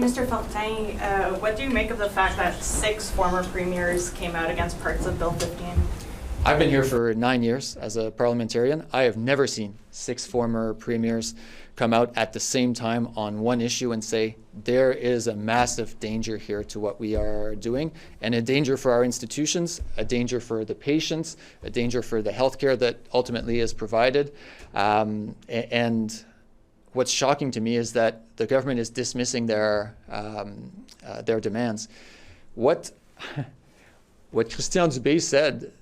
Mr. Fortin, what do you make of the fact that 6 former premiers came out against parts of Bill 15? I've been here for 9 years as a parliamentarian. I have never seen 6 former premiers come out at the same time on one issue and say there is a massive danger here to what we are doing, and a danger for our institutions, a danger for the patients, a danger for the healthcare that ultimately is provided. And what's shocking to me is that the government is dismissing their demands. What Christian Dubé said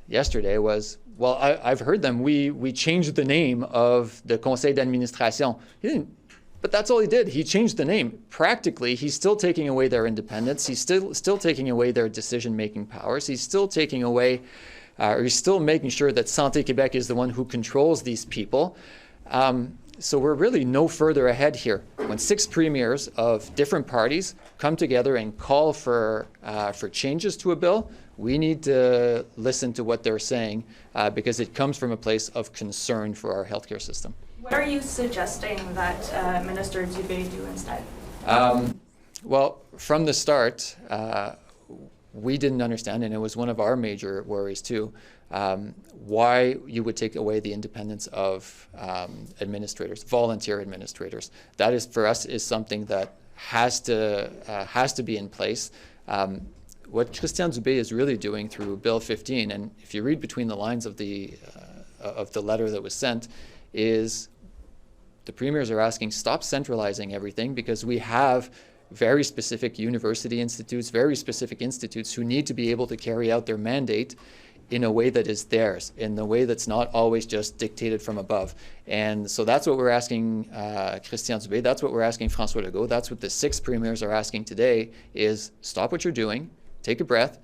yesterday was, well, I've heard them. We changed the name of the Conseil d'administration. He didn't, but that's all he did. He changed the name. Practically, he's still taking away their independence. He's still taking away their decision-making powers. He's still taking away, or he's still making sure that Santé Québec is the one who controls these people. So we're really no further ahead here. When 6 premiers of different parties come together and call for changes to a bill, we need to listen to what they're saying because it comes from a place of concern for our healthcare system. What are you suggesting that Minister Dubé do instead? Well, from the start, we didn't understand, and it was one of our major worries too, why you would take away the independence of administrators, volunteer administrators. That is, for us, is something that has to be in place. What Christian Dubé is really doing through Bill 15, and if you read between the lines of the letter that was sent, is the premiers are asking, stop centralizing everything, because we have very specific university institutes, very specific institutes who need to be able to carry out their mandate in a way that is theirs, in a way that's not always just dictated from above. And so that's what we're asking Christian Dubé, that's what we're asking François Legault, that's what the 6 premiers are asking today, is stop what you're doing, take a breath,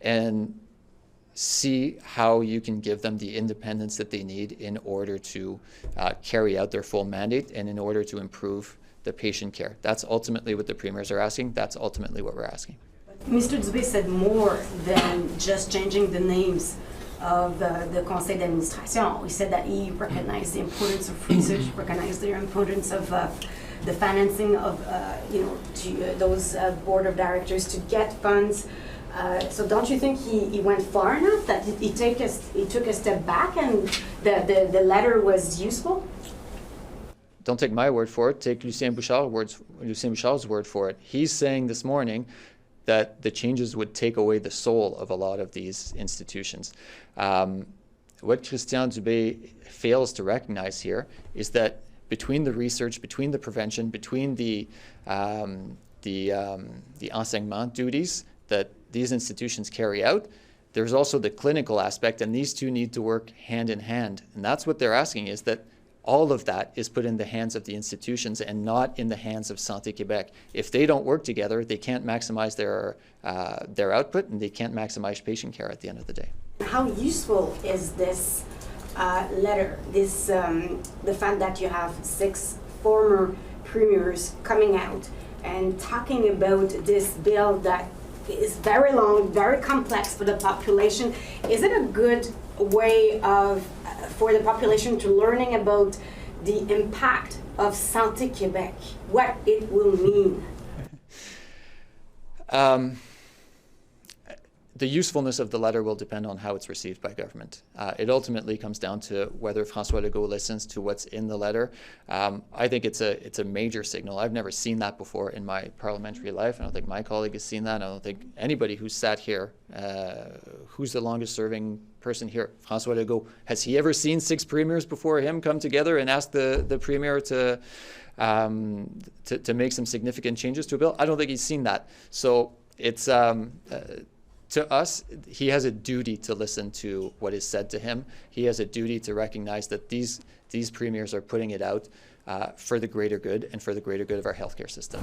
and see how you can give them the independence that they need in order to carry out their full mandate and in order to improve the patient care. That's ultimately what the premiers are asking. That's ultimately what we're asking. Mr. Dubé said more than just changing the names of the Conseil d'administration. He said that he recognized the importance of research, recognized the importance of the financing of those board of directors to get funds. So don't you think he went far enough that he took a step back and the letter was useful? Don't take my word for it. Take Lucien Bouchard's word for it. He's saying this morning that the changes would take away the soul of a lot of these institutions. What Christian Dubé fails to recognize here is that between the research, between the prevention, between the enseignement duties that these institutions carry out, there's also the clinical aspect, and these two need to work hand in hand. And that's what they're asking, is that all of that is put in the hands of the institutions and not in the hands of Santé Québec. If they don't work together, they can't maximize their output, and they can't maximize patient care at the end of the day. How useful is this letter, the fact that you have 6 former premiers coming out and talking about this bill that is very long, very complex for the population? Is it a good way for the population to learning about the impact of Santé Québec, what it will mean? The usefulness of the letter will depend on how it's received by government. It ultimately comes down to whether François Legault listens to what's in the letter. I think it's a major signal. I've never seen that before in my parliamentary life. I don't think my colleague has seen that. I don't think anybody who's sat here, who's the longest serving person here, François Legault, has he ever seen 6 premiers before him come together and ask the premier to make some significant changes to a bill? I don't think he's seen that. So it's to us, he has a duty to listen to what is said to him. He has a duty to recognize that these premiers are putting it out for the greater good and for the greater good of our healthcare system.